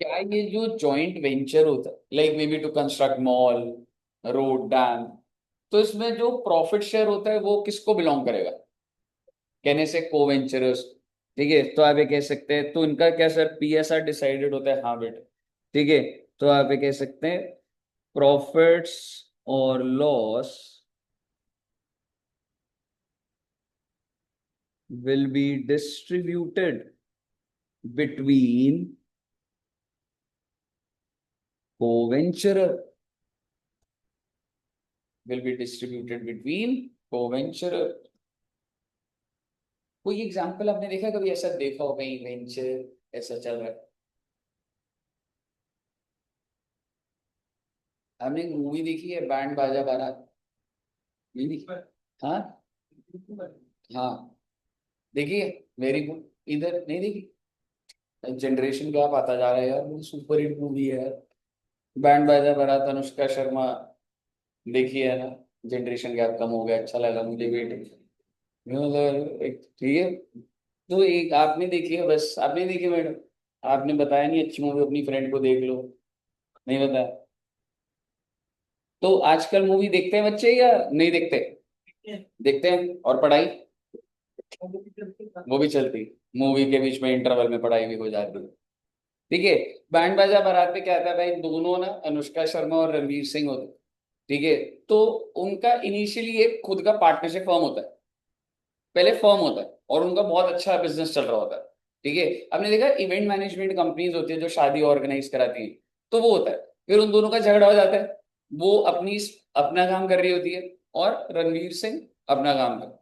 क्या ये जो जॉइंट वेंचर होता है, like maybe to construct mall, road, dam, तो इसमें जो प्रॉफिट शेयर होता है वो किसको बिलोंग करेगा? कहने से को वेंचरर्स। ठीक है, तो आप ये कह सकते हैं, तो इनका क्या सर पीएसआर डिसाइडेड होता है? हाँ बेटा। ठीक है, तो आप ये कह सकते हैं प्रॉफिट्स और loss will be distributed between co-venturer, will be distributed between co-venturer। कोई एग्जांपल आपने देखा कभी, ऐसा देखा हो कहीं वेंचर ऐसा चल रहा है? हमने एक मूवी देखी है बैंड बाजा बारात, नहीं देखी? हाँ हाँ, देखिए, वेरी गुड। इधर नहीं देखी? जनरेशन गैप आता जा रहा है यार, सुपर हिट मूवी है यार, बैंड बाजा बारात, अनुष्का शर्मा। देखी है ना? जनरेशन गैप कम हो गया, अच्छा लगा मुझे भी। मतलब एक ठीक है, तो एक आपने देखी है, बस आपने देखी मैडम, आपने बताया नहीं अच्छी मूवी, अपनी फ्रेंड को देख लो। नहीं बताया? तो आजकल मूवी देखते हैं बच्चे या नहीं देखते? देखते हैं। और पढ़ाई? वो भी चलती, मूवी के बीच में इंटरवल में पढ़ाई भी हो जाती है। ठीक है। बैंड बाजा बारात में क्या था भाई, दोनों ना अनुष्का शर्मा और रणवीर सिंह होते। ठीक है। तो उनका इनिशियली एक खुद का पार्टनरशिप फर्म होता है, पहले फर्म होता है, और उनका बहुत अच्छा बिजनेस चल रहा होता है। ठीक है। आपने देखा इवेंट मैनेजमेंट कंपनीज होती है जो शादी ऑर्गेनाइज कराती है, तो वो होता है। फिर उन दोनों का झगड़ा हो जाता है, वो अपना काम कर रही होती है, और रणवीर सिंह अपना काम कर।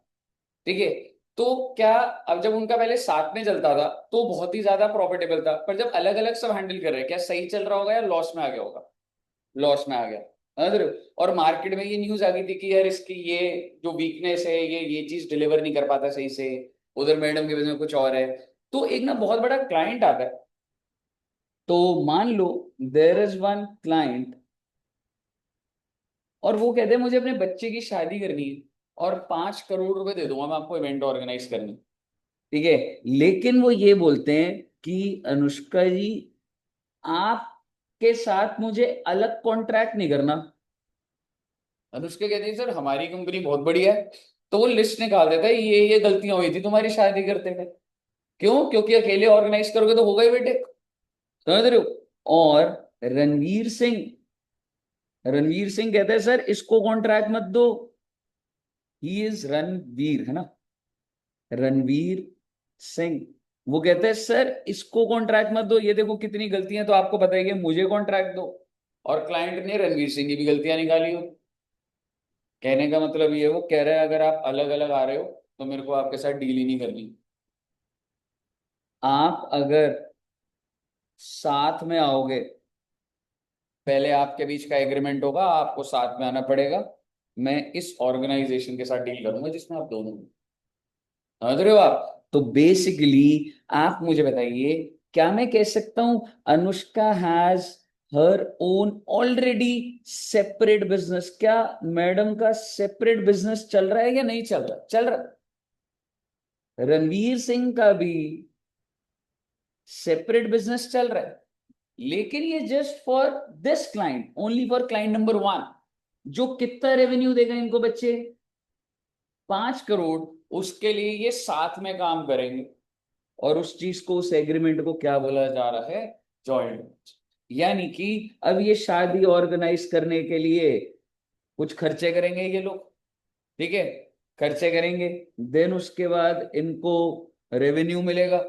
ठीक है। तो क्या, अब जब उनका पहले साथ में चलता था तो बहुत ही ज्यादा प्रॉफिटेबल था, पर जब अलग अलग सब हैंडल कर रहे हैं, क्या सही चल रहा होगा या लॉस में आ गया होगा? लॉस में आ गया। समझ रहे हो? और मार्केट में ये न्यूज आ गई थी कि यार इसकी ये जो वीकनेस है, ये चीज डिलीवर नहीं कर पाता सही से, उधर मैडम के बिजनेस में कुछ और है। तो एक ना बहुत बड़ा क्लाइंट आता है, तो मान लो देर इज वन क्लाइंट, और वो कहते हैं मुझे अपने बच्चे की शादी करनी है, और 5 करोड़ रुपए दे दूंगा मैं आपको इवेंट ऑर्गेनाइज करने। ठीक है। लेकिन वो ये बोलते हैं कि अनुष्का जी, आपके साथ मुझे अलग कॉन्ट्रैक्ट नहीं करना। अनुष्का कहती है सर हमारी कंपनी बहुत बढ़िया है, तो वो लिस्ट निकाल देता है, ये गलतियां हुई थी तुम्हारी शादी करते में। क्यों? क्योंकि अकेले ऑर्गेनाइज करोगे तो होगा ही बेटे। समझ रहे हो? और रणवीर सिंह रणवीर सिंह कहते हैं सर इसको कॉन्ट्रैक्ट मत दो। ही इज रणवीर, है ना? रणवीर सिंह। वो कहते हैं सर इसको कॉन्ट्रैक्ट मत दो, ये देखो कितनी गलतियां तो आपको बताएंगे, मुझे कॉन्ट्रैक्ट दो। और क्लाइंट ने रणवीर सिंह की भी गलतियां निकाली हो। कहने का मतलब ये, वो कह रहा है अगर आप अलग अलग आ रहे हो तो मेरे को आपके साथ डील ही नहीं करनी। आप अगर साथ में आओगे, पहले आपके बीच का एग्रीमेंट होगा, आपको साथ में आना पड़ेगा, मैं इस ऑर्गेनाइजेशन के साथ डील करूंगा जिसमें आप दोनों हो। समझ रहे हो आप? तो बेसिकली आप मुझे बताइए, क्या मैं कह सकता हूं Anushka has her own already separate business? क्या मैडम का सेपरेट बिजनेस चल रहा है या नहीं चल रहा? चल रहा। रणवीर सिंह का भी सेपरेट बिजनेस चल रहा है, लेकिन ये just for this client, only for client number 1, जो कितना रेवेन्यू देगा इनको बच्चे? 5 करोड़। उसके लिए ये साथ में काम करेंगे, और उस चीज को, उस एग्रीमेंट को क्या बोला जा रहा है? जॉइंट। यानी कि अब ये शादी ऑर्गेनाइज करने के लिए कुछ खर्चे करेंगे ये लोग। ठीक है, खर्चे करेंगे, देन उसके बाद इनको रेवेन्यू मिलेगा,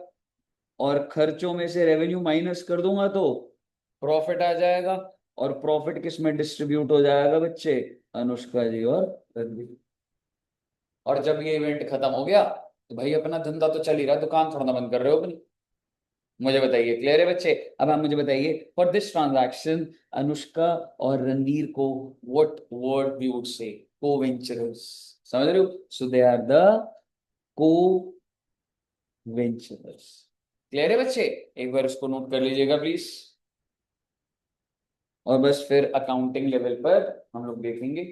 और खर्चों में से रेवेन्यू माइनस कर दूंगा तो प्रॉफिट आ जाएगा। और प्रॉफिट किस में डिस्ट्रीब्यूट हो जाएगा बच्चे? अनुष्का जी और रणवीर। और जब ये इवेंट खत्म हो गया तो भाई अपना धंधा तो चल ही रहा, दुकान थोड़ा ना बंद कर रहे हो अपनी। मुझे बताइए, क्लियर है बच्चे? अब आप मुझे बताइए, फॉर दिस ट्रांजैक्शन अनुष्का और रणवीर को what word we would say? को वेंचरर्स। समझ रहे हो? सो दे आर द को वेंचरर्स। क्लियर है बच्चे? एक बार इसको नोट कर लीजिएगा प्लीज। और बस फिर अकाउंटिंग लेवल पर हम लोग देखेंगे।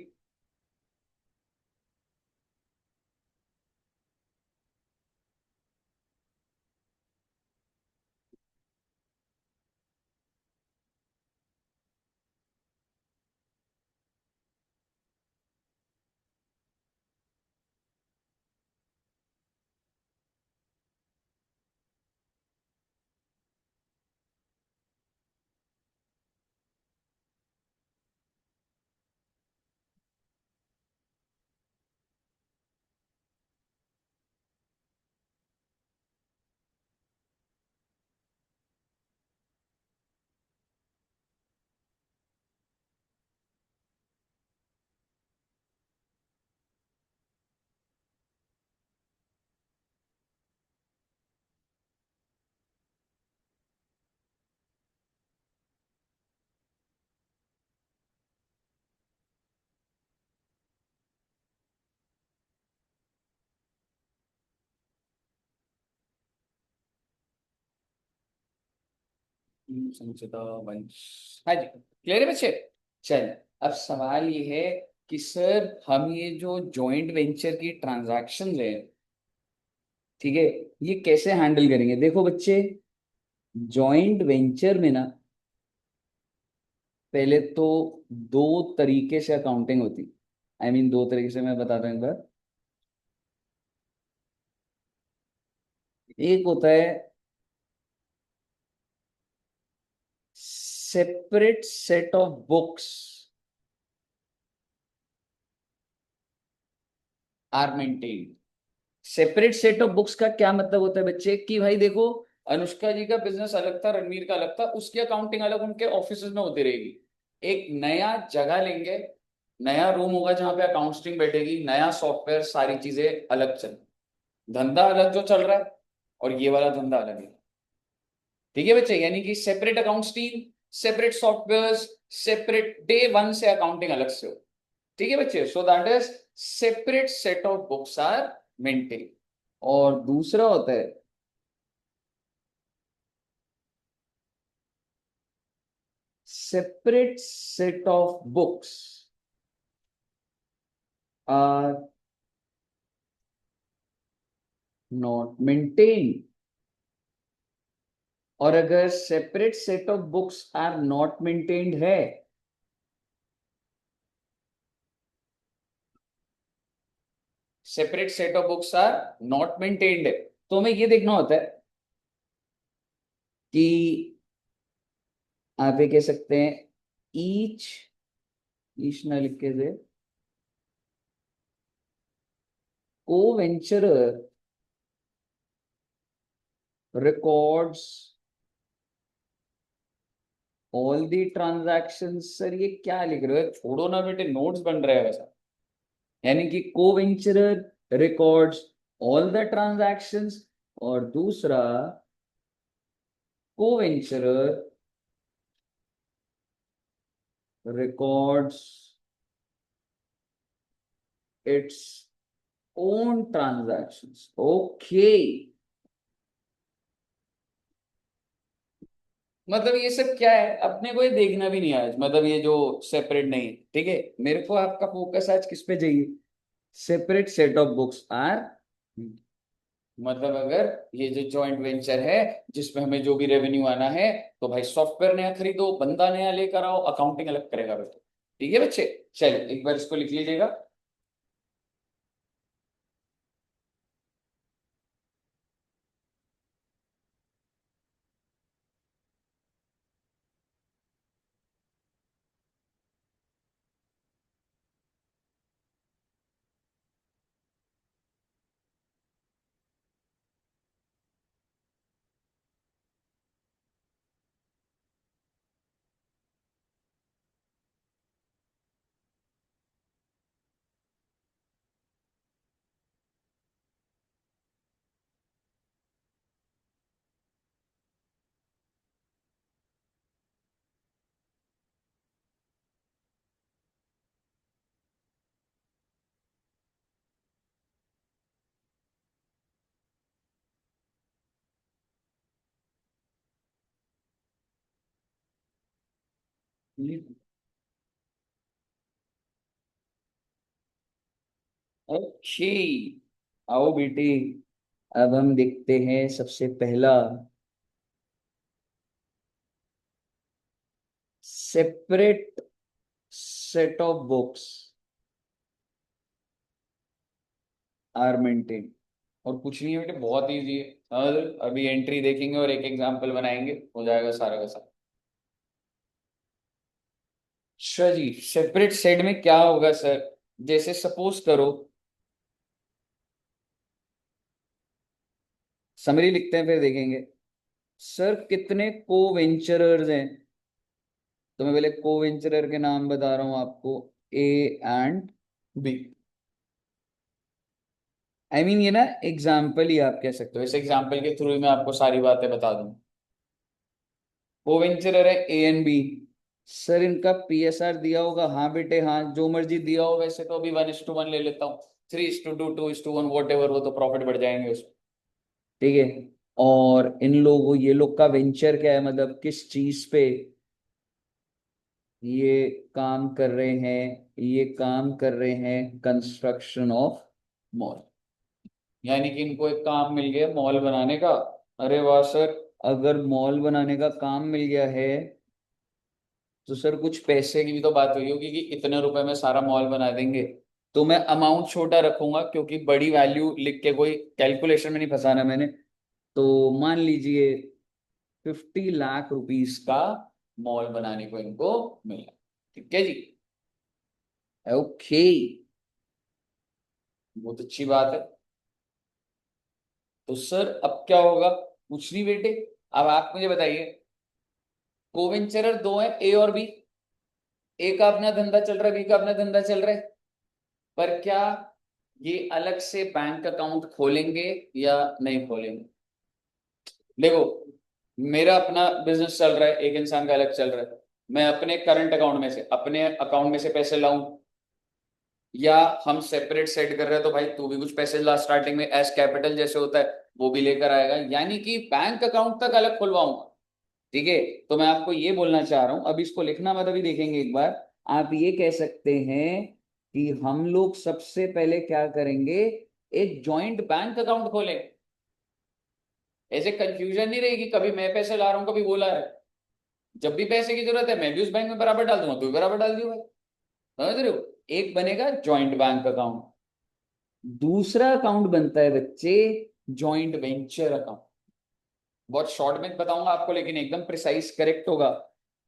संचिता वंश। हाँ जी, क्लियर है बच्चे। चल, अब सवाल ये है कि सर हम ये जो जॉइंट वेंचर की ट्रांजैक्शन है, ठीक है, ये कैसे हैंडल करेंगे? देखो बच्चे, जॉइंट वेंचर में ना पहले तो दो तरीके से अकाउंटिंग होती। आई मीन दो तरीके से मैं बताता हूँ एक बार। एक होता है separate set of books are maintained. Separate set of books का क्या मतलब होता है बच्चे, कि भाई देखो, अनुष्का जी का बिजनेस अलग था, रणवीर का अलग था, उसकी अकाउंटिंग अलग उनके ऑफिस में होती रहेगी। एक नया जगह लेंगे, नया रूम होगा जहां पे अकाउंट्स टीम बैठेगी, नया सॉफ्टवेयर, सारी चीजें अलग चल, धंधा अलग जो चल रहा है, और ये वाला धंधा अलग है। ठीक है बच्चे, यानी कि separate accounts team, separate software, separate day one से अकाउंटिंग अलग से हो। ठीक है बच्चे, so that is separate set of books are maintain. और दूसरा होता है separate set of books are not maintain. और अगर separate set of books are not maintained है, separate set of books are not maintained है, तो हमें ये देखना होता है कि आप ये कह सकते हैं ईच, ईच ना लिख के दे, को वेंचरर records all the transaction. Sir ये क्या लिख रहे हो, छोड़ो ना बेटे, नोट्स बन रहे हैं वैसा। यानी कि को वेंचरर रिकॉर्ड्स ऑल द ट्रांजैक्शंस, और दूसरा को वेंचरर records its own transactions. Okay, मतलब ये सब क्या है अपने को ये देखना भी नहीं है आज, मतलब ये जो सेपरेट नहीं है, ठीक है। मेरे को आपका फोकस आज किस पे चाहिए? Separate set of books are, मतलब अगर ये जो जॉइंट वेंचर है जिसमें हमें जो भी रेवेन्यू आना है, तो भाई सॉफ्टवेयर नया खरीदो, बंदा नया लेकर आओ, अकाउंटिंग अलग करेगा बेटा। ठीक है बच्चे, चलिए एक बार इसको लिख लीजिएगा। ओके, आओ बेटे, अब हम देखते हैं सबसे पहला separate set of books are maintain. और कुछ नहीं है बेटे, बहुत इजी है, अभी एंट्री देखेंगे और एक एग्जांपल बनाएंगे, हो जाएगा सारा का सारा। अच्छा जी, सेपरेट सेट में क्या होगा सर? जैसे सपोज करो, समरी लिखते हैं फिर देखेंगे। सर कितने को वेंचरर्स हैं? तो मैं पहले को वेंचरर के नाम बता रहा हूं आपको, A and B. I mean ये ना एग्जाम्पल ही आप कह सकते हो, इस एग्जाम्पल के थ्रू ही मैं आपको सारी बातें बता दूं। को वेंचरर है ए एंड बी। सर इनका पीएसआर दिया होगा, हाँ बेटे हाँ, जो मर्जी दिया हो, वैसे तो अभी 1:1 ले लेता हूँ, 3:2, 2:1, वॉट एवर, वो तो प्रॉफिट बढ़ जाएंगे उसमें। ठीक है, और इन लोगों ये लोग का वेंचर क्या है, मतलब किस चीज पे ये काम कर रहे हैं, ये काम कर रहे हैं कंस्ट्रक्शन ऑफ मॉल। यानी कि इनको एक काम मिल गया मॉल बनाने का। अरे वाह सर, अगर मॉल बनाने का काम मिल गया है तो सर कुछ पैसे की भी तो बात हुई होगी कि इतने रुपए में सारा मॉल बना देंगे। तो मैं अमाउंट छोटा रखूंगा क्योंकि बड़ी वैल्यू लिख के कोई कैलकुलेशन में नहीं फंसाना मैंने। तो मान लीजिए 50 लाख रुपीस का मॉल बनाने को इनको मिला। ठीक है जी, ओके, बहुत अच्छी बात है। तो सर अब क्या होगा, कुछ नहीं बेटे, अब आप मुझे बताइए, कोवेंचरर दो है, ए और बी। ए का अपना धंधा चल रहा है, बी का अपना धंधा चल रहा है, पर क्या ये अलग से बैंक अकाउंट खोलेंगे या नहीं खोलेंगे? देखो, मेरा अपना बिजनेस चल रहा है, एक इंसान का अलग चल रहा है। मैं अपने करंट अकाउंट में से, अपने अकाउंट में से पैसे लाऊं, या हम सेपरेट सेट कर रहे हैं तो भाई तू भी कुछ पैसे ला स्टार्टिंग में, एज कैपिटल जैसे होता है वो भी लेकर आएगा, यानी कि बैंक अकाउंट तक अलग खुलवाऊंगा। ठीक है, तो मैं आपको ये बोलना चाह रहा हूं, अब इसको लिखना मत, अभी देखेंगे एक बार। आप ये कह सकते हैं कि हम लोग सबसे पहले क्या करेंगे, एक जॉइंट बैंक अकाउंट खोलें। ऐसे कंफ्यूजन नहीं रहेगी, कभी मैं पैसे ला रहा हूं कभी वो ला रहा है। जब भी पैसे की जरूरत है मैं भी उस बैंक में बराबर डाल दूंगा, तू भी बराबर डाल दियो भाई। समझ रहे हो? एक बनेगा जॉइंट बैंक अकाउंट, दूसरा अकाउंट बनता है बच्चे जॉइंट वेंचर अकाउंट। बहुत शॉर्ट में बताऊंगा आपको लेकिन एकदम प्रिसाइज करेक्ट होगा।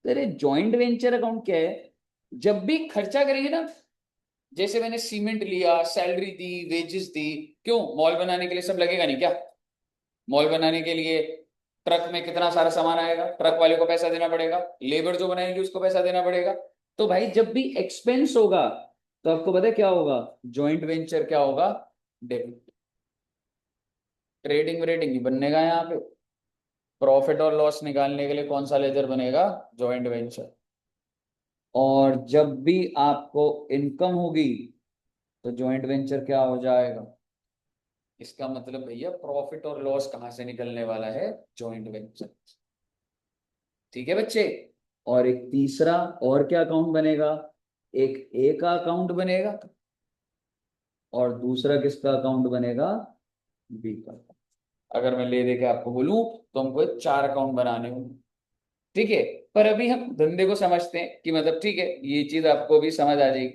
तेरे जॉइंट वेंचर अकाउंट क्या है, जब भी खर्चा करेंगे ना, जैसे मैंने सीमेंट लिया, सैलरी दी, वेजेस दी, क्यों मॉल बनाने के लिए सब लगेगा नहीं क्या? मॉल बनाने के लिए ट्रक में कितना सारा सामान आएगा, ट्रक वाले को पैसा देना पड़ेगा, लेबर जो बनाएगी उसको पैसा देना पड़ेगा। तो भाई जब भी एक्सपेंस होगा तो आपको पता है क्या होगा, जॉइंट वेंचर क्या होगा, डेबिट। ट्रेडिंग व्रेडिंग नहीं बनने का यहाँ पे, प्रॉफिट और लॉस निकालने के लिए कौन सा लेजर बनेगा, जॉइंट वेंचर। और जब भी आपको इनकम होगी तो जॉइंट वेंचर क्या हो जाएगा, इसका मतलब भैया प्रॉफिट और लॉस कहां से निकलने वाला है, जॉइंट वेंचर। ठीक है बच्चे, और एक तीसरा और क्या अकाउंट बनेगा, एक ए का अकाउंट बनेगा और दूसरा किसका अकाउंट बनेगा, बी का। अगर मैं ले दे के आपको बोलूं तो हमको 4 अकाउंट बनाने होंगे। ठीक है, पर अभी हम धंधे को समझते हैं कि मतलब ठीक है ये चीज आपको भी समझ आ जाएगी।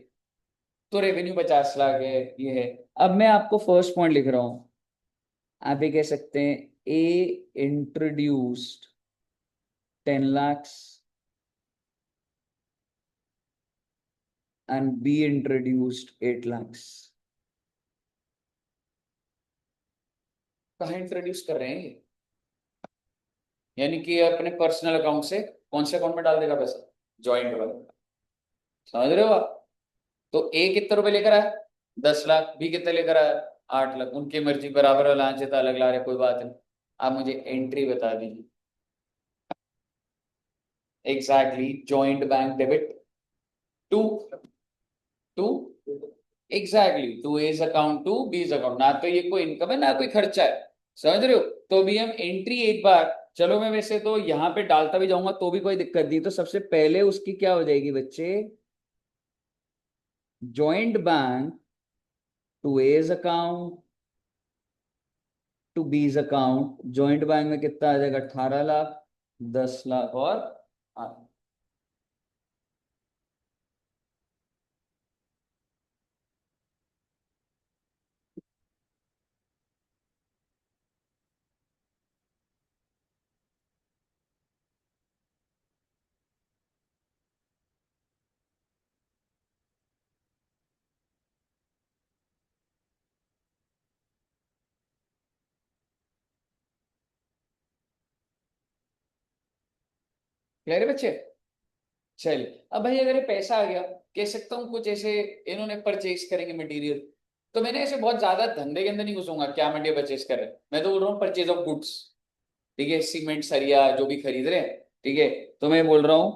तो रेवेन्यू 50 लाख है, ये है। अब मैं आपको फर्स्ट पॉइंट लिख रहा हूं, आप ये कह सकते हैं A introduced 10 lakhs and B introduced 8 lakhs। कहाँ इंट्रोड्यूस कर रहे हैं ये? यानी कि ये अपने पर्सनल अकाउंट से कौन से अकाउंट में डाल देगा पैसा, जॉइंट वाला। समझ रहे हो आप? तो ए कितने रुपए लेकर आया, 10 लाख, बी कितने लेकर आया, 8 लाख, उनकी मर्जी, बराबर वाला लाना चाहिए, अलग ला रहे कोई बात नहीं। आप मुझे एंट्री बता दीजिए। Exactly, joint bank debit to to exactly to A's account to B's account. ना तो ये कोई इनकम है ना कोई खर्चा है। समझ रहे हो? तो अभी हम एंट्री एक बार, चलो मैं वैसे तो यहाँ पे डालता भी जाऊंगा तो भी कोई दिक्कत नहीं, तो सबसे पहले उसकी क्या हो जाएगी बच्चे, joint bank to A's account to B's account. Joint bank में कितना आ जाएगा, 18 लाख, 10 लाख और 8। क्लियर है बच्चे? चलिए अब भाई अगर ये पैसा आ गया, कह सकता हूँ कुछ ऐसे इन्होंने परचेज करेंगे मटेरियल। तो मैंने ऐसे बहुत ज्यादा धंधे के अंदर नहीं घुसूंगा क्या मटेरियल परचेज कर रहे हैं, मैं तो बोल रहा हूँ परचेज ऑफ गुड्स। ठीक है, सीमेंट सरिया जो भी खरीद रहे हैं, ठीक है, तो मैं बोल रहा हूँ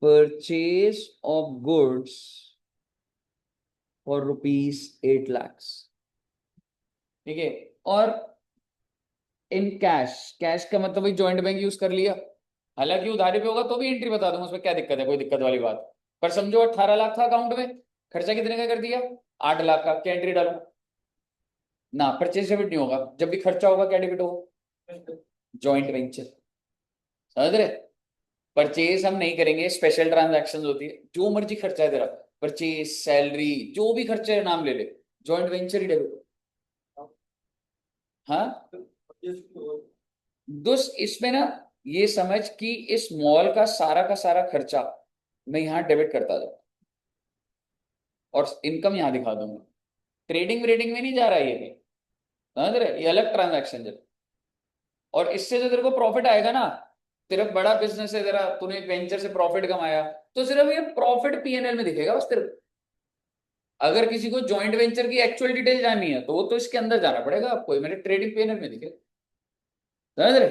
purchase of goods for rupees 8 lakhs। ठीक है। और इन कैश, कैश का मतलब वही जॉइंट बैंक यूज कर लिया, हालांकि उधारी पे होगा तो भी एंट्री बता दूंगा, उसमें क्या दिक्कत है, कोई दिक्कत वाली बात। पर समझो 18 लाख था अकाउंट में, खर्चा कितने का कर दिया, 8 लाख का, क्या एंट्री डालूंगा ना, परचेज डेबिट नहीं होगा, जब भी खर्चा होगा क्या डेबिट होगा, जॉइंट वेंचर, समझ रहे। परचेज हम नहीं करेंगे, स्पेशल ट्रांजैक्शन होती है, जो मर्जी खर्चा है तेरा, परचेज, सैलरी, जो भी खर्चे है नाम ले ले, जॉइंट वेंचर ही डेबिट। हाँ, दोस्त इसमें ना ये समझ कि इस मॉल का सारा खर्चा मैं यहाँ डेबिट करता जाऊँ और इनकम यहाँ दिखा दूंगा, ट्रेडिंग व्रेडिंग में नहीं जा रहा है ये, समझ रहे, ये अलग ट्रांजैक्शन है। और इससे जो तेरे को प्रॉफिट आएगा ना, तेरा बड़ा बिजनेस है तेरा, तूने एक वेंचर से प्रॉफिट कमाया, तो सिर्फ ये प्रॉफिट पीएनएल में दिखेगा बस तेरे को। अगर किसी को जॉइंट वेंचर की एक्चुअल डिटेल जाननी है तो वो तो इसके अंदर जाना पड़ेगा आपको, ये मेरे ट्रेडिंग पीएनएल में दिखेगा, समझ रहे।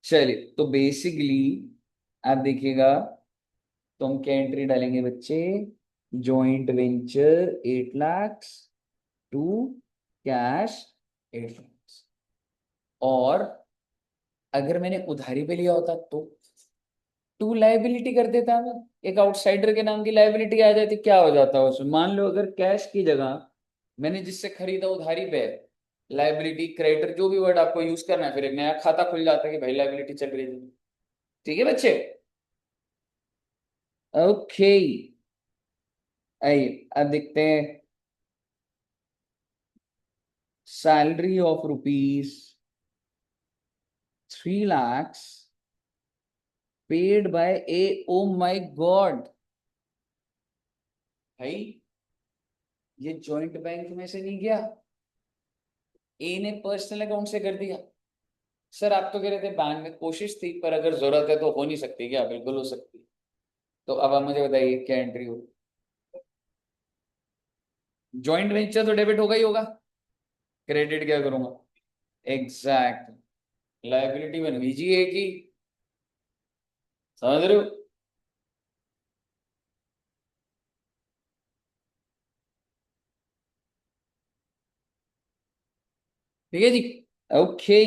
चलिए तो बेसिकली आप देखिएगा, तो हम क्या एंट्री डालेंगे बच्चे, joint venture 8 lakh to cash 8 lakh. और अगर मैंने उधारी पे लिया होता तो टू लाइबिलिटी कर देता मैं, एक आउटसाइडर के नाम की लाइबिलिटी आ जाती, क्या हो जाता है उसमें, मान लो अगर कैश की जगह मैंने जिससे खरीदा उधारी पे, लाइबिलिटी क्रेडिटर जो भी वर्ड आपको यूज करना है, फिर एक नया खाता खुल जाता है कि भाई लाइबिलिटी चल रही है। ठीक है बच्चे, ओके। आइए अब देखते हैं, salary of rupees 3 lakhs paid by A, oh my God भाई, ये जॉइंट बैंक में से नहीं गया, ए ने पर्सनल अकाउंट से कर दिया। सर आप तो कह रहे थे बैंक में कोशिश थी, पर अगर जरूरत है तो हो नहीं सकती क्या, बिल्कुल हो सकती है। तो अब आप मुझे बताइए क्या एंट्री हो, जॉइंट वेंचर तो डेबिट होगा ही होगा, क्रेडिट क्या करूंगा, एग्जैक्ट, लाइबिलिटी बन गई जी एक ही, समझ रहे हो। ठीक है जी, okay.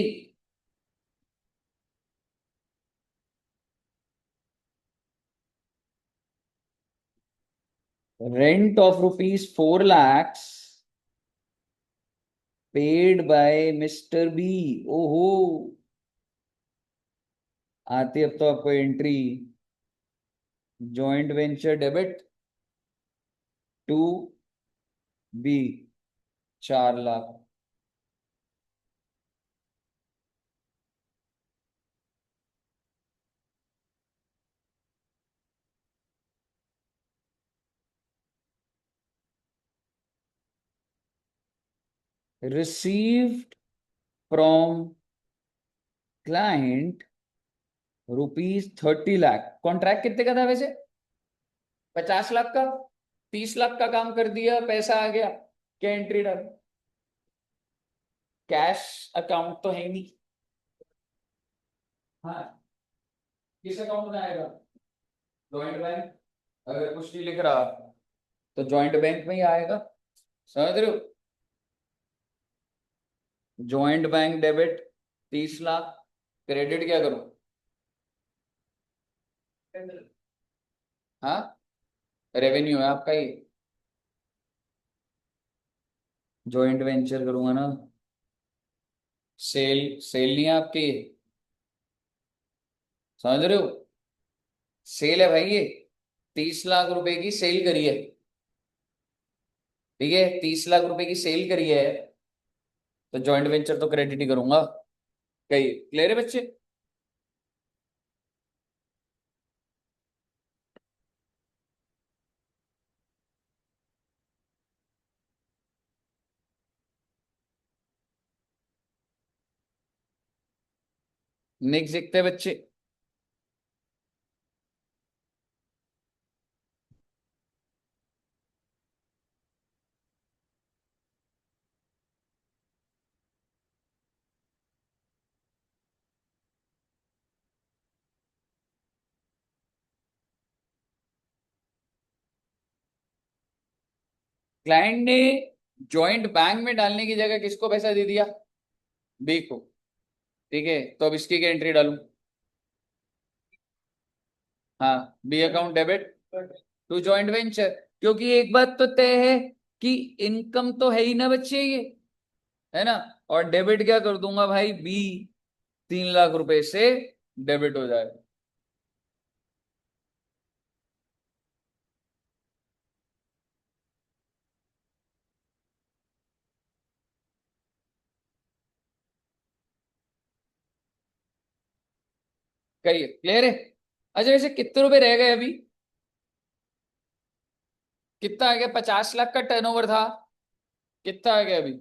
Rent of rupees 4 lakhs paid by mister B, ओहो, आती अब तो आपको entry, joint venture debit to B 4 lakh, received from client rupees 30 lakh, contract कितने का था वैसे, 50 लाख का, 30 लाख का काम कर दिया, पैसा आ गया, क्या एंट्री डाल, कैश अकाउंट तो है नहीं, हाँ, किस अकाउंट में आएगा, जॉइंट बैंक, अगर कुछ नहीं लिख रहा तो जॉइंट बैंक में ही आएगा, समझ रहे हो, joint bank debit 30 lakh, credit क्या करूं, हाँ, रेवेन्यू है आपका ही, जॉइंट वेंचर करूंगा ना, सेल, सेल नहीं है आपकी, समझ रहे हो, सेल है भाई ये, 30 लाख रुपए की सेल करी है, ठीक है, 30 लाख रुपए की सेल करी है, तो जॉइंट वेंचर तो क्रेडिट ही करूंगा, कही क्लियर है बच्चे। नेक्स्ट देखते हैं बच्चे, क्लाइंट ने जॉइंट बैंक में डालने की जगह किसको पैसा दे दिया? बी को। ठीक है, तो अब इसकी क्या एंट्री डालूं? हाँ, B account debit to joint venture, क्योंकि एक बात तो तय है कि इनकम तो है ही ना बच्चे ये, है ना। और डेबिट क्या कर दूंगा भाई? बी, 3 लाख रुपए से डेबिट हो जाएगा। कहिए, क्लियर है? अच्छा, वैसे कितने रुपए रह गए अभी? कितना आ गया? 50 लाख का टर्नओवर था, कितना आ गया अभी?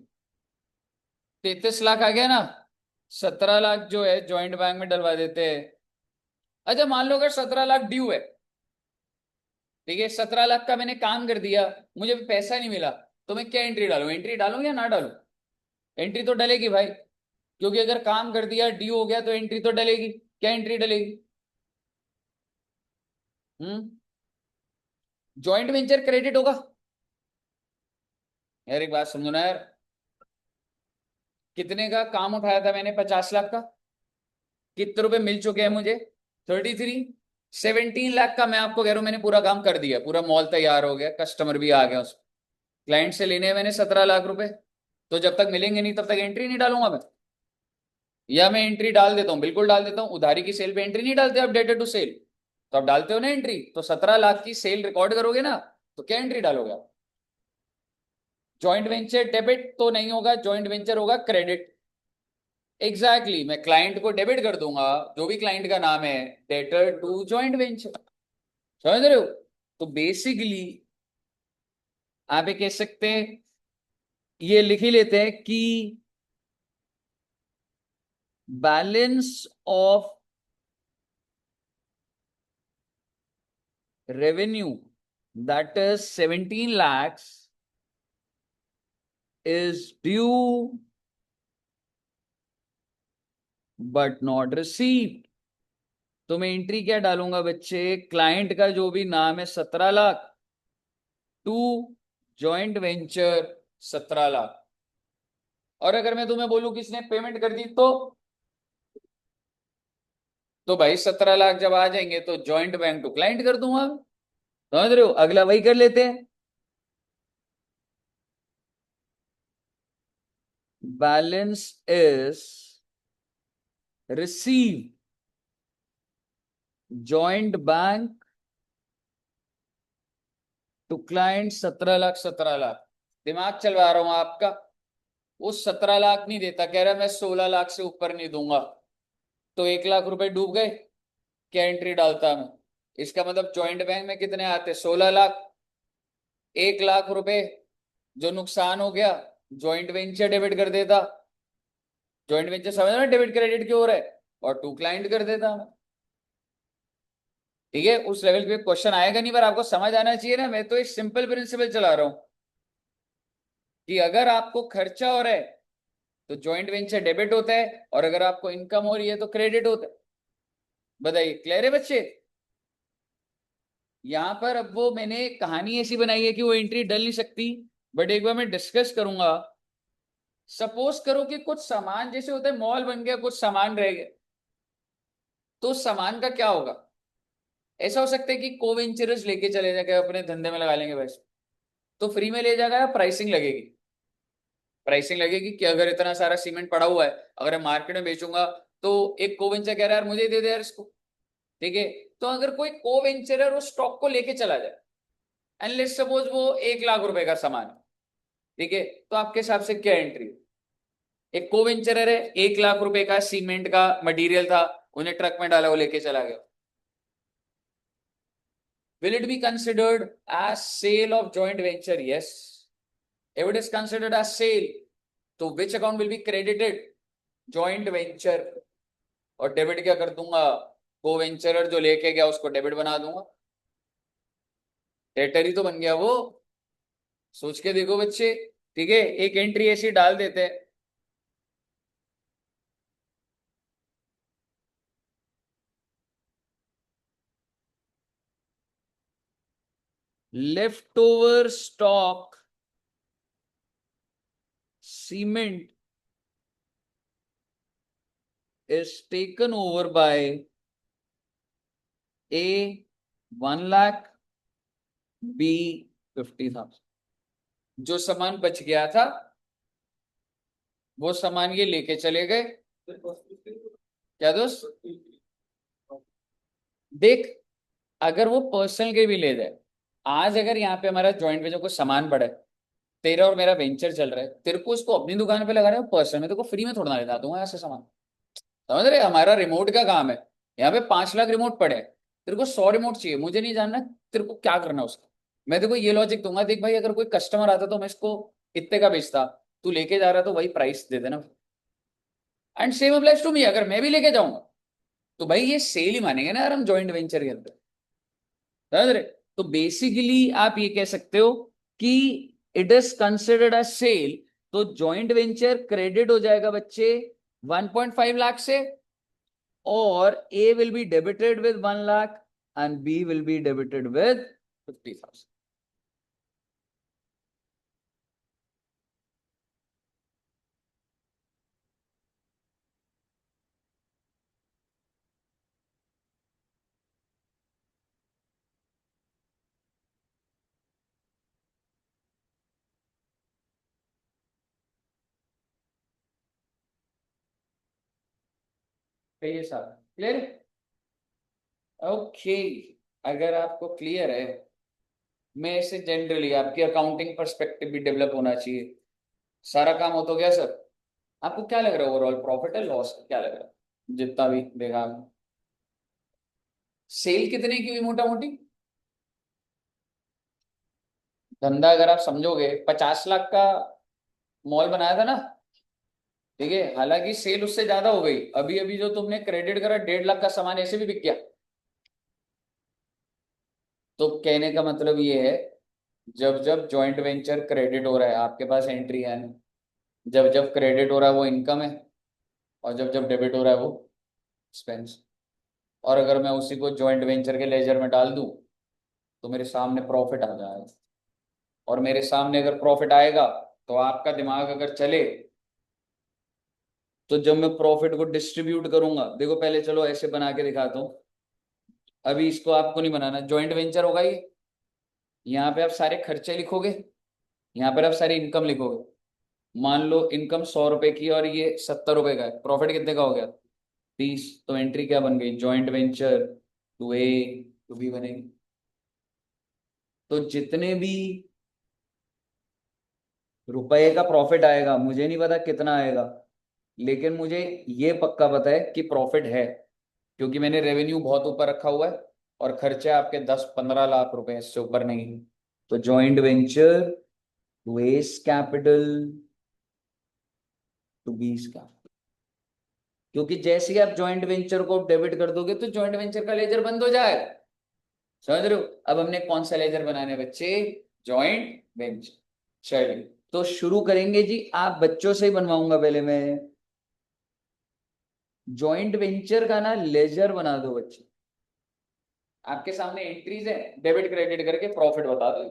33 लाख आ गया ना। 17 लाख जो है जॉइंट बैंक में डलवा देते हैं। अच्छा, मान लो अगर 17 लाख ड्यू है, ठीक है, 17 लाख का मैंने काम कर दिया, मुझे पैसा नहीं मिला, तो मैं क्या एंट्री डालूं? एंट्री डालूं या ना डालूं? एंट्री तो डलेगी भाई, क्योंकि अगर काम कर दिया, ड्यू हो गया, तो एंट्री तो डलेगी। क्या एंट्री डलेगी? हम्म जॉइंट वेंचर क्रेडिट होगा। यार एक बात समझो ना यार, कितने का काम उठाया था मैंने? 50 लाख का। कितने रुपए मिल चुके हैं मुझे? 33। 17 लाख का मैं आपको कह रहा हूं, मैंने पूरा काम कर दिया, पूरा मॉल तैयार हो गया, कस्टमर भी आ गया, उस क्लाइंट से लेने हैं मैंने 17 लाख रुपए। तो जब तक मिलेंगे नहीं तब तक एंट्री नहीं डालूंगा मैं। या मैं एंट्री डाल देता हूँ, बिल्कुल डाल देता हूँ, उधारी की सेल पे एंट्री नहीं डालते आप, डेटर टू सेल। तो आप डालते हो ना एंट्री, तो 17 लाख की सेल रिकॉर्ड करोगे ना, तो क्या एंट्री डालोगे आप? जॉइंट वेंचर डेबिट तो नहीं होगा, जॉइंट वेंचर होगा क्रेडिट। एग्जैक्टली मैं क्लाइंट को डेबिट कर दूंगा, जो भी क्लाइंट का नाम है, डेटर टू जॉइंट वेंचर। समझ रहे हो? तो बेसिकली आप ये कह सकते हैं, ये लिख ही लेते हैं कि balance of revenue that is 17 lakhs is due but not received। तो मैं एंट्री क्या डालूंगा बच्चे? क्लाइंट का जो भी नाम है 17 lakh, to joint venture 17 lakh. और अगर मैं तुम्हें बोलूं किसने पेमेंट कर दी, तो भाई 17 लाख जब आ जाएंगे तो जॉइंट बैंक टू क्लाइंट कर दूंगा। समझ रहे हो? अगला वही कर लेते हैं। Balance is receive joint bank to client 17 lakh, 17 lakh. दिमाग चलवा रहा हूं आपका। वो 17 लाख नहीं देता, कह रहा मैं 16 लाख से ऊपर नहीं दूंगा। तो 1 लाख रुपए डूब गए। क्या एंट्री डालता मैं? इसका मतलब जॉइंट बैंक में कितने आते? 16 लाख। 1 लाख रुपए जो नुकसान हो गया, जॉइंट वेंचर डेबिट कर देता। जॉइंट वेंचर समझ रहे हो डेबिट क्रेडिट क्यों हो रहा है? और टू क्लाइंट कर देता मैं। ठीक है, उस लेवल पे क्वेश्चन आएगा नहीं, पर आपको समझ आना चाहिए ना, मैं तो एक सिंपल प्रिंसिपल चला रहा हूं कि अगर आपको खर्चा हो रहा है तो जॉइंट वेंचर डेबिट होता है, और अगर आपको इनकम हो रही है तो क्रेडिट होता है। बताइए, क्लियर है बच्चे? यहां पर अब वो मैंने कहानी ऐसी बनाई है कि वो एंट्री डल नहीं सकती, बट एक बार मैं डिस्कस करूंगा। सपोज करो कि कुछ सामान जैसे होता है, मॉल बन गया, कुछ सामान रह गया, तो उस सामान का क्या होगा? ऐसा हो सकता है कि को वेंचरर्स लेके चले जाके अपने धंधे में लगा लेंगे पैसे, तो फ्री में ले जाएगा या प्राइसिंग लगेगी? प्राइसिंग लगेगी कि अगर इतना सारा सीमेंट पड़ा हुआ है, अगर मैं मार्केट में बेचूंगा, तो एक को वेंचर कह रहा है यार मुझे दे दे यार इसको। ठीक है, तो अगर कोई को वेंचरर उस स्टॉक को लेके चला जाए, एंड लेट्स सपोज वो 1 लाख रुपए का सामान है, ठीक है, तो आपके हिसाब से क्या एंट्री? एक को वेंचरर है, 1 लाख रुपए का सीमेंट का मटेरियल था, उन्हें ट्रक में डाला, वो लेके चला गया। Will it be considered as sale of joint venture? Yes. If it is considered as sale, तो which account will be credited? Joint venture। और डेबिट क्या कर दूंगा? को वेंचरर जो लेके गया उसको डेबिट बना दूंगा। डेटर ही तो बन गया वो। सोच के देखो बच्चे। ठीक है, एक एंट्री ऐसी डाल देते हैं। Left over stock cement is taken over by A 1 lakh, B 50,000। जो सामान बच गया था वो सामान ये लेके चले गए। क्या दोस्त? देख, अगर वो पर्सनल के भी ले जाए, आज अगर यहाँ पे हमारा जॉइंट वेंचर को सामान पड़ा है, तेरा और मेरा वेंचर चल रहा है, तेरे को इसको अपनी दुकान पे लगा रहे हो पर्सनल में, तेरे को फ्री में थोड़ा ना लेता दूंगा ऐसे सामान। समझ रहे? हमारा रिमोट का काम है, यहाँ पे 5 लाख रिमोट पड़े हैं, तेरे को 100 रिमोट चाहिए, मुझे नहीं जानना तेरे को क्या करना है उसका। मैं तेरे को ये लॉजिक दूंगा, देख भाई अगर कोई कस्टमर आता तो मैं इसको इतने का बेचता, तू लेके जा रहा तो वही प्राइस दे देना। And same applies to me, अगर मैं भी लेके जाऊंगा तो भाई ये सेल ही मानेंगे ना यार हम जॉइंट वेंचर के अंदर। समझ रहे? तो बेसिकली आप ये कह सकते हो कि it is considered a sale. तो जॉइंट वेंचर क्रेडिट हो जाएगा बच्चे 1.5 लाख से, और A will be debited with 1 lakh and B will be debited with 50,000। ये सारा क्लियर है? ओके, अगर आपको क्लियर है, मैं इसे जनरली आपकी अकाउंटिंग पर्सपेक्टिव भी डेवलप होना चाहिए, सारा काम हो तो गया सर। आपको क्या लग रहा है ओवरऑल प्रॉफिट है लॉस क्या लग रहा है जितना भी देखा आपने? सेल कितने की हुई मोटा मोटी? धंधा अगर आप समझोगे 50 लाख का मॉल बनाया था ना, ठीक है, हालांकि सेल उससे ज्यादा हो गई, अभी अभी जो तुमने क्रेडिट करा 1.5 लाख का सामान ऐसे भी बिक गया। तो कहने का मतलब ये है, जब जब जॉइंट वेंचर क्रेडिट हो रहा है आपके पास एंट्री है ना, जब जब क्रेडिट हो रहा है वो इनकम है, और जब जब डेबिट हो रहा है वो एक्सपेंस। और अगर मैं उसी को जॉइंट वेंचर के लेजर में डाल दूं तो मेरे सामने प्रॉफिट आ जाएगा, और मेरे सामने अगर प्रॉफिट आएगा तो आपका दिमाग अगर चले, तो जब मैं प्रॉफिट को डिस्ट्रीब्यूट करूंगा, देखो पहले चलो ऐसे बना के दिखाता हूँ, अभी इसको आपको नहीं बनाना, जॉइंट वेंचर होगा ये, यहाँ पे आप सारे खर्चे लिखोगे, यहाँ पर आप सारी इनकम लिखोगे। मान लो इनकम 100 रुपए की और ये 70 रुपए का है, प्रॉफिट कितने का हो गया? 30। तो एंट्री क्या बन गई? Joint venture to A to B बनेगी। तो जितने भी रुपए का प्रॉफिट आएगा, मुझे नहीं पता कितना आएगा, लेकिन मुझे ये पक्का पता है कि प्रॉफिट है, क्योंकि मैंने रेवेन्यू बहुत ऊपर रखा हुआ है और खर्चे आपके 10-15 लाख रुपए, इससे ऊपर नहीं। तो joint venture to A's capital to B's का, क्योंकि जैसे ही आप जॉइंट वेंचर को डेबिट कर दोगे तो जॉइंट वेंचर का लेजर बंद हो जाएगा। समझ रहे हो? अब हमने कौन सा लेजर बनाने बच्चे? Joint venture. चलिए तो शुरू करेंगे जी, आप बच्चों से ही बनवाऊंगा पहले मैं। जॉइंट वेंचर का ना लेजर बना दो बच्चे, आपके सामने एंट्रीज है, डेबिट क्रेडिट करके प्रॉफिट बता दो।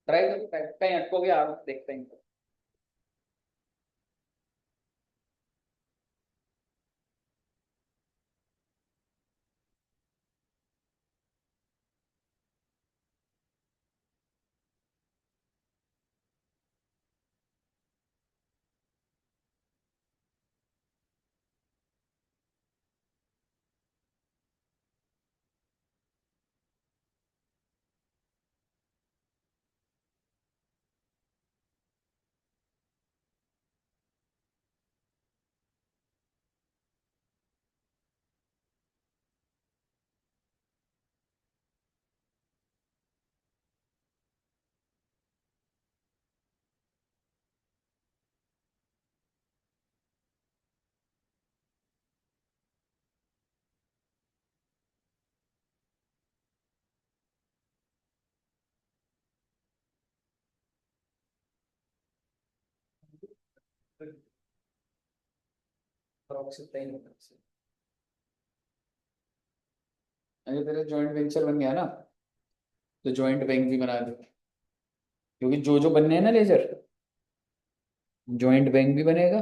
ट्राई करो, कहीं अटकोगे आप, देखते हैं। अगर तेरा जॉइंट वेंचर बन गया ना तो जॉइंट बैंक भी बना दे, क्योंकि जो बनने हैं ना लेजर, जॉइंट बैंक भी बनेगा।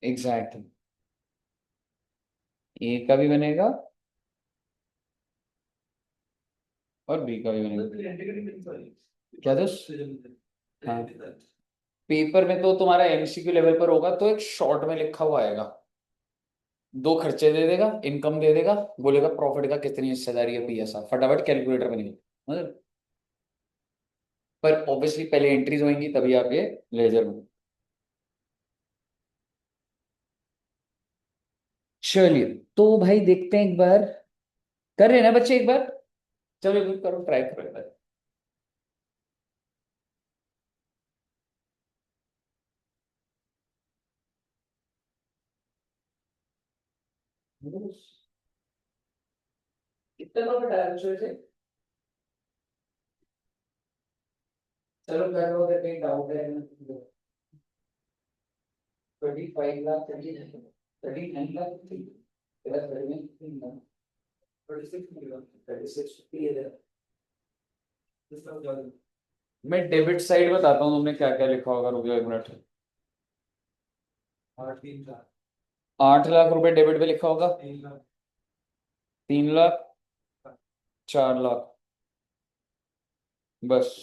एग्जैक्ट, ए का भी बनेगा और बी का भी बनेगा। क्या दोस्त? हाँ, पेपर में तो तुम्हारा एमसीक्यू लेवल पर होगा तो एक शॉर्ट में लिखा हुआ आएगा, दो खर्चे दे देगा, इनकम दे देगा, बोलेगा प्रॉफिट का कितनी हिस्सेदारी है पीएसआर, फटाफट कैलकुलेटर बनेगी, मतलब। पर ऑब्वियसली पहले एंट्रीज होंगी तभी आप ये लेजर में। चलिए, तो भाई देखते हैं एक बार, कर रहे हैं ना बच्चे एक बार? चलो एक बार करो, ट्राई करो एक बार। कितना प्रॉफिट आया बच्चों से? चलो कर लो, अगर कहीं डाउट है। 25 लाख, 39 लाख थी, तेरा 36। मैं डेबिट साइड बताता हूँ तुमने क्या क्या लिखा होगा, रुक जाओ एक मिनट। 8 लाख रुपए डेबिट पे लिखा होगा। 3 लाख, 4 लाख, बस।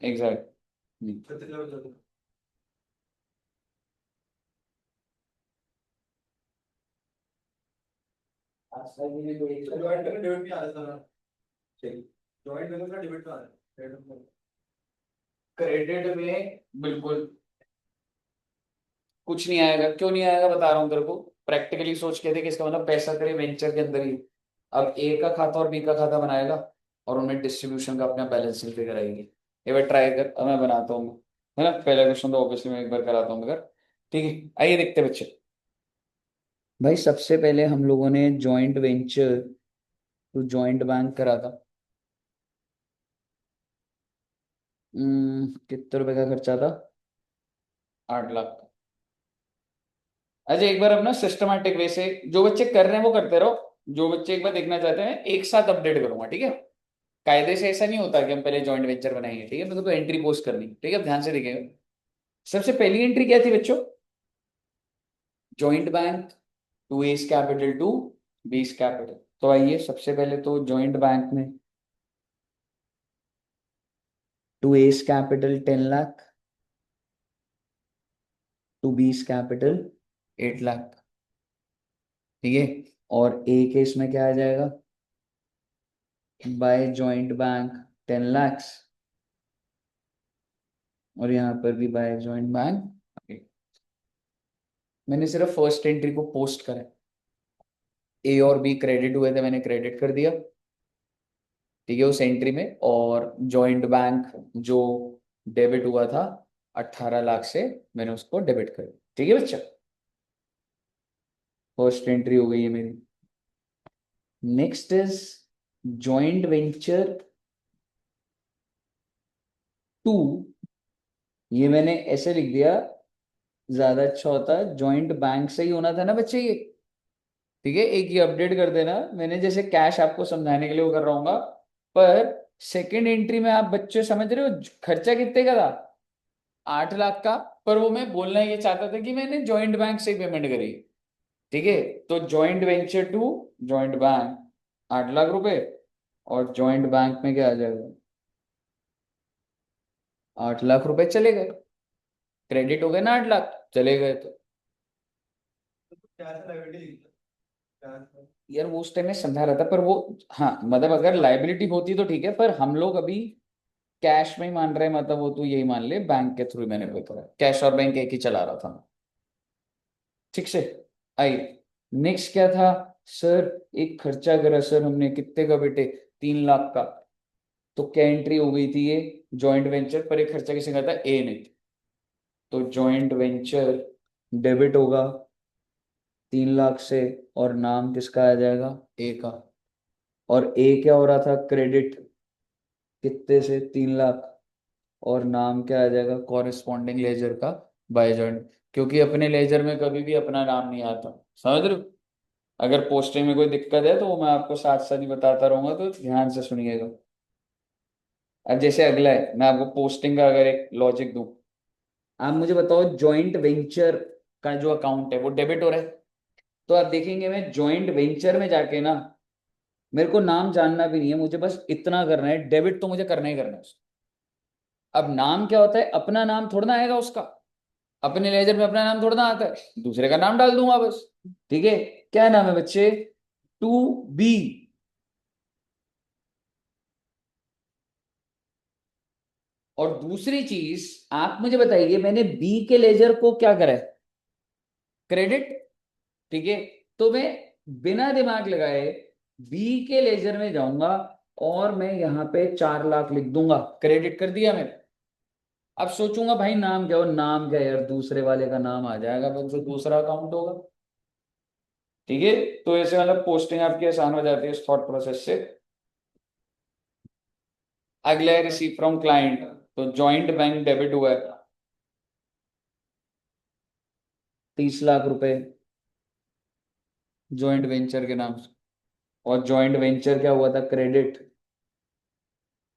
एग्जैक्ट। क्रेडिट में बिल्कुल कुछ नहीं आएगा, क्यों नहीं आएगा बता रहा हूँ तेरे को। प्रैक्टिकली सोच के देख, इसका मतलब पैसा तेरे वेंचर के अंदर ही, अब ए का खाता और बी का खाता बनाएगा और उनमें डिस्ट्रीब्यूशन का अपना बैलेंस शीट फिगर आएगी। एक बार ट्राई कर, अब मैं बनाता हूँ, है ना। पहला क्वेश्चन तो ऑब्वियसली मैं एक बार कराता हूँ मगर, ठीक है आइए देखते हैं बच्चे। भाई सबसे पहले हम लोगों ने जॉइंट वेंचर तो जॉइंट बैंक करा था। कितने रुपए का खर्चा था? 8 लाख। अच्छा एक बार अपना सिस्टमैटिक वे से जो बच्चे कर रहे हैं वो करते रहो, जो बच्चे एक बार देखना चाहते हैं एक साथ अपडेट करूंगा, ठीक है। कायदे से ऐसा नहीं होता कि हम पहले जॉइंट वेंचर बनाएंगे, ठीक है, मेरे को तो एंट्री पोस्ट करनी, ठीक है, ध्यान से देखिएगा। सबसे पहली एंट्री क्या थी बच्चों? Joint bank to A's capital to B's capital. तो आइए सबसे पहले तो जॉइंट बैंक में to A's capital 10 lakh, to B's capital 8 lakh, ठीक है। और ए के इसमें क्या आ जाएगा? बाय जॉइंट बैंक 10 lakhs, और यहाँ पर भी बाय जॉइंट बैंक। मैंने सिर्फ फर्स्ट एंट्री को पोस्ट करा, ए और बी क्रेडिट हुए थे, मैंने क्रेडिट कर दिया, ठीक है, उस एंट्री में। और जॉइंट बैंक जो डेबिट हुआ था 18 लाख से, मैंने उसको डेबिट कर दिया, ठीक है बच्चा। फर्स्ट एंट्री हो गई है मेरी। Next is joint venture to, ये मैंने ऐसे लिख दिया, ज्यादा अच्छा होता, जॉइंट बैंक से ही होना था ना बच्चे ये, ठीक है। एक ही अपडेट कर देना, मैंने जैसे कैश आपको समझाने के लिए वो कर रहा हूँ, पर सेकंड एंट्री में आप बच्चे समझ रहे हो खर्चा कितने का था? 8 लाख का। पर वो मैं बोलना ये चाहता था कि मैंने जॉइंट बैंक से पेमेंट करी, ठीक है। तो joint venture to joint bank 8 lakh रुपए, और जॉइंट बैंक में क्या आ जाएगा? 8 लाख रुपए चले गए, क्रेडिट हो गए ना, 8 लाख चले गए तो। यार वो उस टाइम में समझा रहा था, पर वो, हाँ मतलब अगर लाइबिलिटी होती तो ठीक है, पर हम लोग अभी कैश में ही मान रहे हैं, मतलब वो तो यही मान ले बैंक के थ्रू मैंने पे करा, कैश और बैंक एक ही चला रहा था मैं, ठीक से। आई, नेक्स्ट क्या था? सर एक खर्चा करा सर हमने, कितने का बेटे? 3 लाख का। तो क्या एंट्री हो गई थी ये? जॉइंट वेंचर, पर एक खर्चा किसने करा था? ए ने। तो जॉइंट वेंचर डेबिट होगा 3 लाख से, और नाम किसका आ जाएगा? ए का। और ए क्या हो रहा था? क्रेडिट कितने से? 3 लाख। और नाम क्या आ जाएगा कॉरेस्पॉन्डिंग लेजर का बाय जॉइंट, क्योंकि अपने लेजर में कभी भी अपना नाम नहीं आता, समझ रहे हो? अगर पोस्टिंग में कोई दिक्कत है तो वो मैं आपको साथ साथ ही बताता रहूंगा, तो ध्यान से सुनिएगा। अब जैसे अगला है, मैं आपको पोस्टिंग का अगर एक लॉजिक दूं, आप मुझे बताओ जॉइंट वेंचर का जो अकाउंट है वो डेबिट हो रहा है, तो आप देखेंगे मैं जॉइंट वेंचर में जाके ना, मेरे को नाम जानना भी नहीं है, मुझे बस इतना करना है, डेबिट तो मुझे करना ही करना है उसको। अब नाम क्या होता है, अपना नाम थोड़ा ना आएगा उसका, अपने लेजर में अपना नाम थोड़ा ना आता है, दूसरे का नाम डाल दूंगा बस। ठीक है, क्या नाम है बच्चे? 2B। और दूसरी चीज, आप मुझे बताइए, मैंने बी के लेजर को क्या करा है? क्रेडिट। ठीक है, तो मैं बिना दिमाग लगाए बी के लेजर में जाऊंगा और मैं यहाँ पे 4 लाख लिख दूंगा, क्रेडिट कर दिया मैंने। अब सोचूंगा भाई नाम क्या हो, नाम क्या यार, दूसरे वाले का नाम आ जाएगा, बस जो दूसरा अकाउंट होगा। ठीक है, तो ऐसे मतलब पोस्टिंग आपकी आसान हो जाती है इस थॉट प्रोसेस से। अगला है रिसीव फ्रॉम क्लाइंट, तो जॉइंट बैंक डेबिट हुआ है 30 लाख रुपए जॉइंट वेंचर के नाम से, और जॉइंट वेंचर क्या हुआ था, क्रेडिट,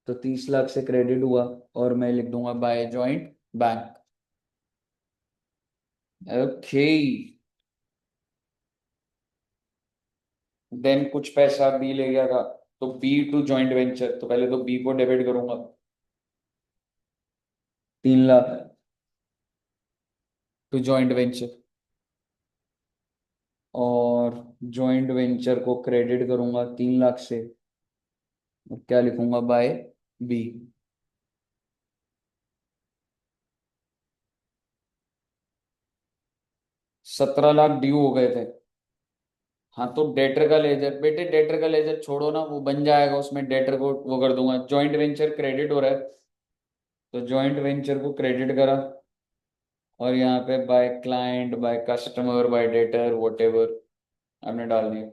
तो 30 लाख से क्रेडिट हुआ, और मैं लिख दूंगा by joint bank. Okay, then कुछ पैसा बी ले गया था, तो बी टू जॉइंट वेंचर, तो पहले तो बी को डेबिट करूंगा 3 लाख टू जॉइंट वेंचर, और जॉइंट वेंचर को क्रेडिट करूंगा 3 लाख से, और क्या लिखूंगा बाय बी। 17 लाख ड्यू हो गए थे। हाँ, तो डेटर का लेजर, बेटे डेटर का लेजर छोड़ो ना, वो बन जाएगा, उसमें डेटर को वो कर दूंगा, जॉइंट वेंचर क्रेडिट हो रहा है, तो जॉइंट वेंचर को क्रेडिट करा, और यहाँ पे by client, by customer, bye debtor, what ever हमने डाल दिया।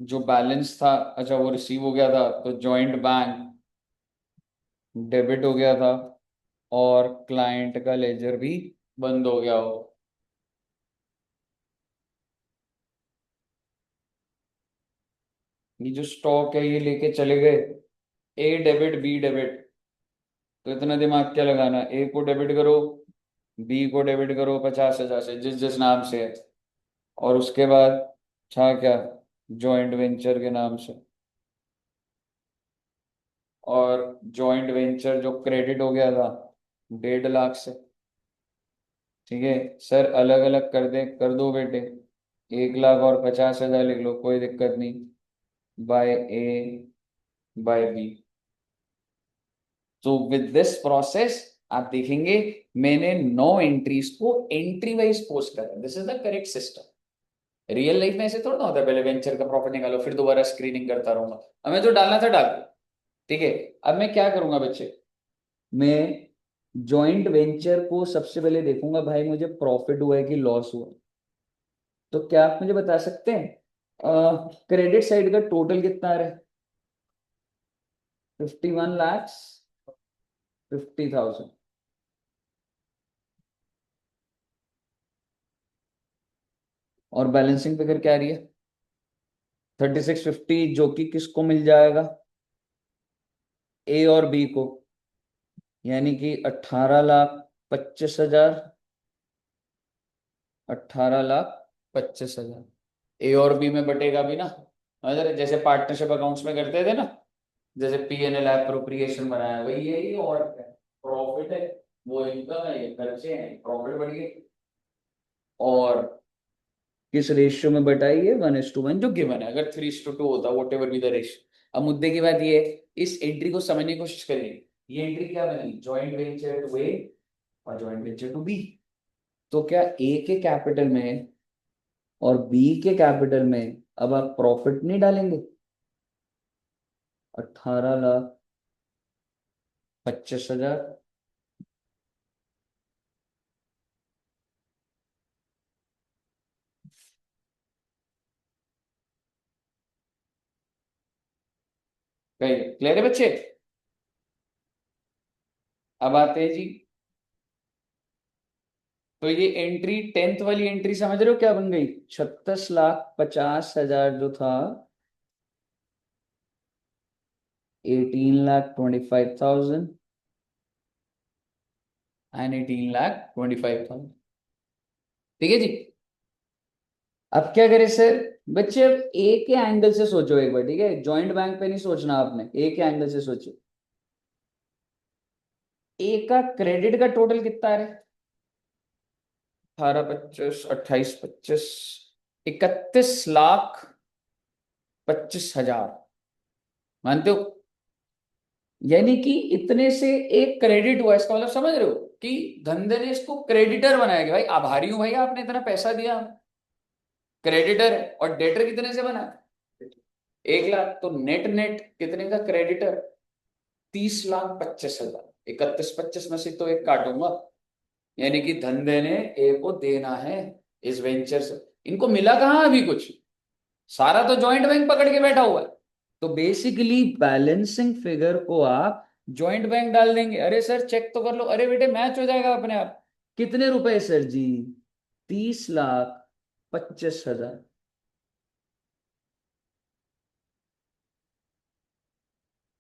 जो बैलेंस था, अच्छा वो रिसीव हो गया था, तो जॉइंट बैंक डेबिट हो गया था, और क्लाइंट का लेजर भी बंद हो गया हो। ये जो स्टॉक है ये लेके चले गए, ए डेबिट बी डेबिट, तो इतना दिमाग क्या लगाना, ए को डेबिट करो, बी को डेबिट करो 50,000 से, जिस जिस नाम से है, और उसके बाद था क्या, जॉइंट वेंचर के नाम से, और जॉइंट वेंचर जो क्रेडिट हो गया था 1.5 लाख से। ठीक है सर, अलग अलग कर दे, कर दो बेटे, 1 लाख और 50,000 लिख लो, कोई दिक्कत नहीं, बाय ए बाय बी। तो विद दिस प्रोसेस आप देखेंगे मैंने 9 एंट्रीज को एंट्री वाइज पोस्ट करा, this is the correct system. Real life में ऐसे थोड़ा ना होता है, पहले वेंचर का प्रॉफिट निकालो फिर दोबारा स्क्रीनिंग करता रहूंगा, हमें जो डालना था डाल दिया। ठीक है, अब मैं क्या करूंगा बच्चे, मैं जॉइंट वेंचर को सबसे पहले देखूंगा भाई मुझे प्रॉफिट हुआ है कि लॉस हुआ है। तो क्या आप मुझे बता सकते हैं क्रेडिट साइड का टोटल कितना आ रहा है? 51,50,000। और बैलेंसिंग फिगर क्या आ रही है? 3650, जो कि किसको मिल जाएगा, ए और बी को, यानी कि 18,25,000, 18,25,000 ए और बी में बटेगा भी ना, अगर जैसे पार्टनरशिप अकाउंट्स में करते थे ना, जैसे P&L एप्रोप्रिएशन बनाया वही है ये, और प्रॉफिट है, वो इनकम है, ये खर्चे हैं, प्रॉफिट बढ़ गई। और किस रेशियो में बटाई है? 1:1, जो गिवन है, अगर 3:2 होता what ever be the ratio. अब मुद्दे की बात ये है, इस एंट्री को समझने की कोशिश करिए, ये एंट्री क्या बनी, जॉइंट वेंचर टू ए और जॉइंट वेंचर टू बी, तो क्या ए के कैपिटल में और बी के कैपिटल में अब आप प्रॉफिट नहीं डालेंगे? 18,25,000, कही क्लियर है बच्चे। अब आते हैं जी, तो ये एंट्री 10th वाली एंट्री समझ रहे हो क्या बन गई? 36,50,000 जो था, 18,25,000 एंड 18,25,000। ठीक है जी। अब क्या करें सर? बच्चे अब ए के एंगल से सोचो एक बार, ठीक है? जॉइंट बैंक पे नहीं सोचना आपने, ए के एंगल से सोचो। ए का क्रेडिट का टोटल कितना है? 18, 25, 28, 25, 31,25,000। मानते हो? यानी कि इतने से एक क्रेडिट हुआ, इसका मतलब समझ रहे हो कि धंधे ने इसको क्रेडिटर बनाया कि भाई आभारी हूं भाई आपने इतना पैसा दिया। क्रेडिटर है। और डेटर कितने से बना? 1 लाख। तो नेट नेट कितने का क्रेडिटर? 30,25,000। 31, 25 में से तो एक काटूंगा। यानी कि धंधे ने ए को देना है इस वेंचर से। इनको मिला कहाँ अभी कुछ? सारा तो जॉइंट बैंक पकड़ के बैठा हुआ है। तो बेसिकली बैलेंसिंग फिगर को आप जॉइंट बैंक डाल देंगे। अरे सर चेक तो कर लो, अरे बेटे मैच हो जाएगा अपने आप। कितने रुपए सर जी? 30,25,000।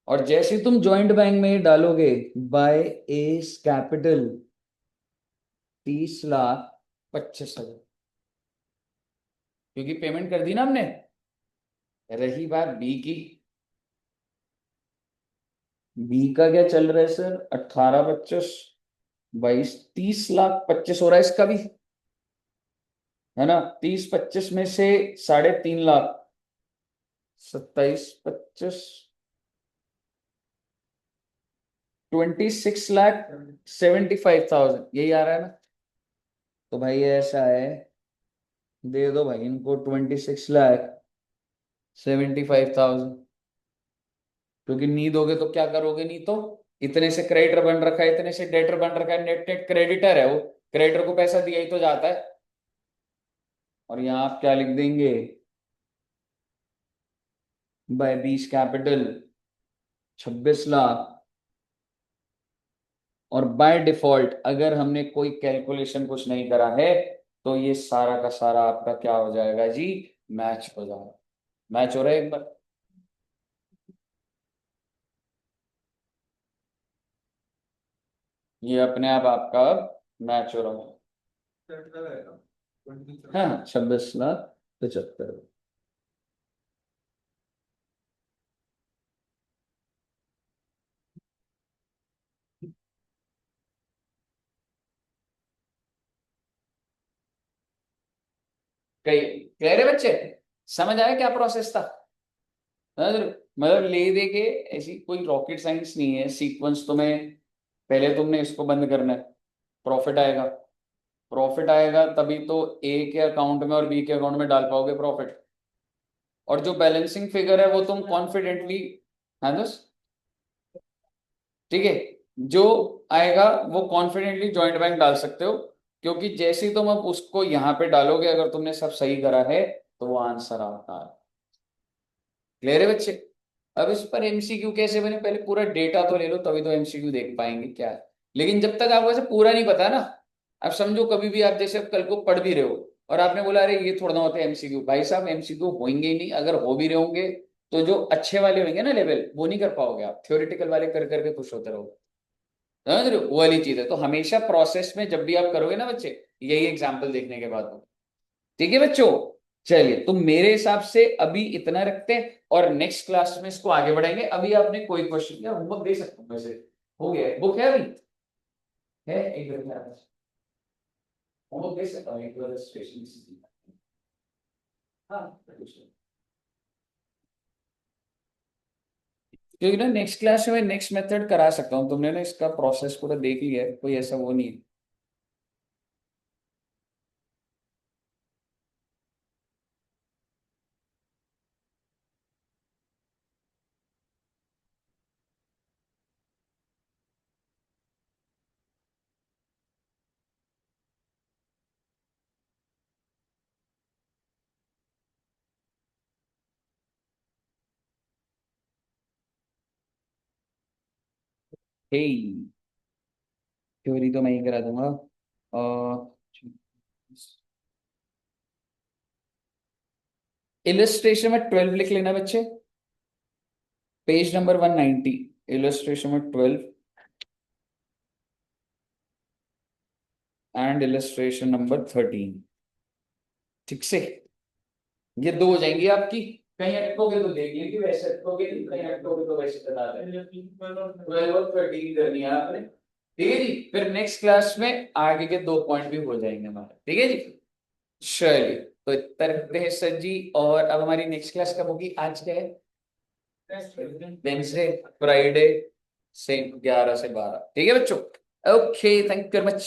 और जैसे तुम जॉइंट बैंक में डालोगे बाय एस कैपिटल 30,25,000, क्योंकि पेमेंट कर दी ना हमने। रही बात बी की, बी का क्या चल रहा है सर? 18, 25, 22, 30,25,000 हो रहा है इसका भी, है ना? 30, 25 में से 3.5 लाख, 27, 25, 26,75,000 यही आ रहा है ना? तो भाई ऐसा है, दे दो भाई इनको 26,75,000। क्योंकि नी दोगे तो क्या करोगे? नहीं तो इतने से क्रेडिटर बन रखा है, इतने से डेटर बन रखा है, नेट नेट क्रेडिटर है वो। क्रेडिटर को पैसा दिया ही तो जाता है। और यहां आप क्या लिख देंगे? बाय बीस कैपिटल 26 लाख। और बाय डिफॉल्ट अगर हमने कोई कैलकुलेशन कुछ नहीं करा है, तो ये सारा का सारा आपका क्या हो जाएगा जी? मैच हो जाएगा। मैच हो रहा है एक बार? ये अपने आप आपका मैच हो रहा है। हाँ, 26,75,000। कही कह रहे बच्चे, समझ आया क्या प्रोसेस था? समझ रहे हो? मतलब ले दे के, ऐसी कोई रॉकेट साइंस नहीं है। सीक्वेंस तुम्हें, पहले तुमने इसको बंद करना है, प्रॉफिट आएगा। प्रॉफिट आएगा तभी तो ए के अकाउंट में और बी के अकाउंट में डाल पाओगे प्रॉफिट। और जो बैलेंसिंग फिगर है वो तुम कॉन्फिडेंटली, हाँ दोस्त, ठीक है, जो आएगा वो कॉन्फिडेंटली जॉइंट बैंक डाल सकते हो। क्योंकि जैसे ही तुम अब उसको यहाँ पे डालोगे, अगर तुमने सब सही करा है, तो वो आंसर आता है। क्लियर है बच्चे? अब इस पर एमसीक्यू कैसे बने, पहले पूरा डेटा तो ले लो, तभी तो एमसीक्यू देख पाएंगे क्या है। लेकिन जब तक आपको ऐसे पूरा नहीं पता ना, अब समझो कभी भी आप जैसे अब कल को पढ़ भी रहे हो और आपने बोला अरे ये थोड़ा ना होता है एमसीक्यू, भाई साहब एमसीक्यू होंगे ही नहीं। अगर हो भी रहे होंगे तो जो अच्छे वाले होंगे ना लेवल, वो नहीं कर पाओगे आप। थ्योरेटिकल वाले कर करके खुश होते रहोगे। समझ रहे हो? वो वाली चीज है। तो हमेशा प्रोसेस में जब भी आप करोगे ना बच्चे, यही एग्जाम्पल देखने के बाद हो। ठीक है बच्चों? चलिए, तो मेरे हिसाब से अभी इतना रखते हैं और नेक्स्ट क्लास में इसको आगे बढ़ाएंगे। अभी आपने कोई क्वेश्चन या होमवर्क दे सकता हूँ वैसे? हो गया? बुक है अभी? है एक होमवर्क दे सकता हूँ एक बार स्टेशन। हाँ, क्योंकि ना नेक्स्ट क्लास में नेक्स्ट मेथड करा सकता हूँ। तुमने ना इसका प्रोसेस पूरा देख लिया है, कोई ऐसा वो नहीं है। थ्योरी तो मैं ही करा दूंगा। इलस्ट्रेशन में 12 लिख लेना बच्चे, पेज नंबर 190, इलस्ट्रेशन में 12 एंड इलस्ट्रेशन नंबर 13। ठीक से, ये दो हो जाएंगी आपकी। कहीं अटकोगे तो देख लीजिए, वैसे अटकोगे नहीं, कहीं अटकोगे तो वैसे बता दें। 12 और 13 करनी है आपने, ठीक है जी। फिर नेक्स्ट क्लास में आगे के 2 पॉइंट भी हो जाएंगे हमारे, ठीक है जी। चलिए, तो इतना रखते हैं सर जी। और अब हमारी नेक्स्ट क्लास कब होगी? आज क्या है? वेंसडे, फ्राइडे, सेम 11 से 12, ठीक है बच्चों। Okay, thank you very much.